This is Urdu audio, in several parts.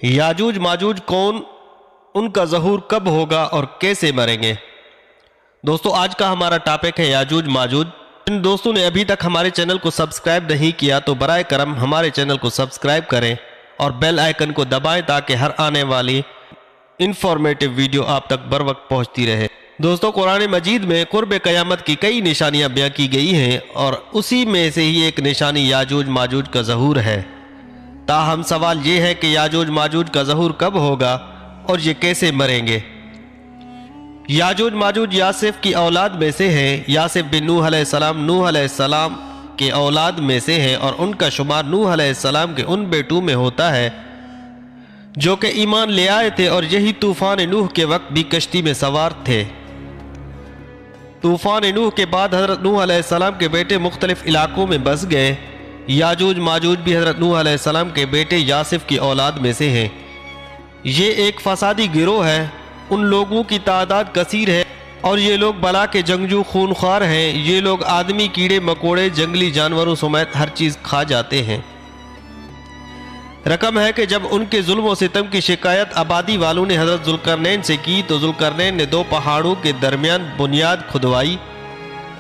یاجوج ماجوج کون، ان کا ظہور کب ہوگا اور کیسے مریں گے؟ دوستو آج کا ہمارا ٹاپک ہے یاجوج ماجوج۔ جن دوستوں نے ابھی تک ہمارے چینل کو سبسکرائب نہیں کیا تو برائے کرم ہمارے چینل کو سبسکرائب کریں اور بیل آئیکن کو دبائیں تاکہ ہر آنے والی انفارمیٹو ویڈیو آپ تک بر وقت پہنچتی رہے۔ دوستو قرآن مجید میں قرب قیامت کی کئی نشانیاں بیان کی گئی ہیں اور اسی میں سے ہی ایک نشانی یاجوج ماجوج کا ظہور ہے۔ تاہم سوال یہ ہے کہ یاجوج ماجوج کا ظہور کب ہوگا اور یہ کیسے مریں گے؟ یاجوج ماجوج یاسف کی اولاد میں سے ہیں۔ یاسف بن نوح علیہ السلام کے اولاد میں سے ہیں اور ان کا شمار نوح علیہ السلام کے ان بیٹوں میں ہوتا ہے جو کہ ایمان لے آئے تھے اور یہی طوفان نوح کے وقت بھی کشتی میں سوار تھے۔ طوفان نوح کے بعد حضرت نوح علیہ السلام کے بیٹے مختلف علاقوں میں بس گئے۔ یاجوج ماجوج بھی حضرت نوح علیہ السلام کے بیٹے یاسف کی اولاد میں سے ہیں۔ یہ ایک فسادی گروہ ہے، ان لوگوں کی تعداد کثیر ہے اور یہ لوگ بلا کے جنگجو خونخوار ہیں۔ یہ لوگ آدمی، کیڑے مکوڑے، جنگلی جانوروں سمیت ہر چیز کھا جاتے ہیں۔ رقم ہے کہ جب ان کے ظلم و ستم کی شکایت آبادی والوں نے حضرت ذوالقرنین سے کی تو ذوالقرنین نے دو پہاڑوں کے درمیان بنیاد کھدوائی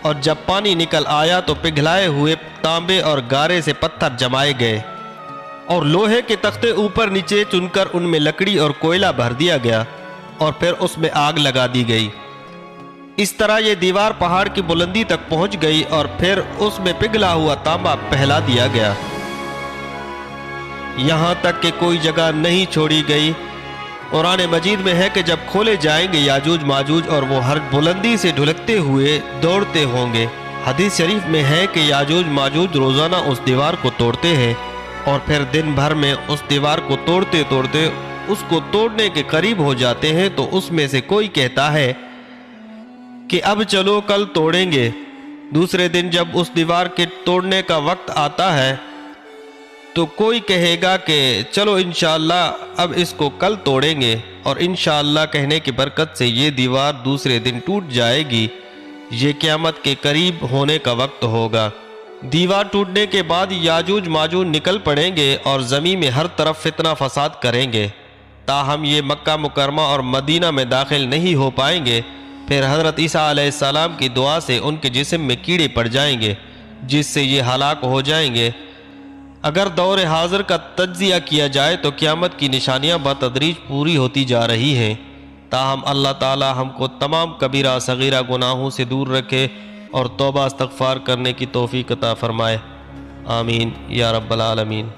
اور جب پانی نکل آیا تو پگھلائے ہوئے تانبے اور گارے سے پتھر جمائے گئے اور لوہے کے تختے اوپر نیچے چن کر ان میں لکڑی اور کوئلہ بھر دیا گیا اور پھر اس میں آگ لگا دی گئی۔ اس طرح یہ دیوار پہاڑ کی بلندی تک پہنچ گئی اور پھر اس میں پگھلا ہوا تانبا پہلا دیا گیا، یہاں تک کہ کوئی جگہ نہیں چھوڑی گئی۔ قرآن مجید میں ہے کہ جب کھولے جائیں گے یاجوج ماجوج اور وہ ہر بلندی سے ڈھلکتے ہوئے دوڑتے ہوں گے۔ حدیث شریف میں ہے کہ یاجوج ماجوج روزانہ اس دیوار کو توڑتے ہیں اور پھر دن بھر میں اس دیوار کو توڑتے توڑتے اس کو توڑنے کے قریب ہو جاتے ہیں تو اس میں سے کوئی کہتا ہے کہ اب چلو کل توڑیں گے۔ دوسرے دن جب اس دیوار کے توڑنے کا وقت آتا ہے تو کوئی کہے گا کہ چلو انشاءاللہ اب اس کو کل توڑیں گے، اور انشاءاللہ کہنے کی برکت سے یہ دیوار دوسرے دن ٹوٹ جائے گی۔ یہ قیامت کے قریب ہونے کا وقت ہوگا۔ دیوار ٹوٹنے کے بعد یاجوج ماجوج نکل پڑیں گے اور زمین میں ہر طرف فتنہ فساد کریں گے، تاہم یہ مکہ مکرمہ اور مدینہ میں داخل نہیں ہو پائیں گے۔ پھر حضرت عیسیٰ علیہ السلام کی دعا سے ان کے جسم میں کیڑے پڑ جائیں گے جس سے یہ ہلاک ہو جائیں گے۔ اگر دور حاضر کا تجزیہ کیا جائے تو قیامت کی نشانیاں بتدریج پوری ہوتی جا رہی ہیں، تاہم اللہ تعالی ہم کو تمام کبیرہ صغیرہ گناہوں سے دور رکھے اور توبہ استغفار کرنے کی توفیق عطا فرمائے۔ آمین یا رب العالمین۔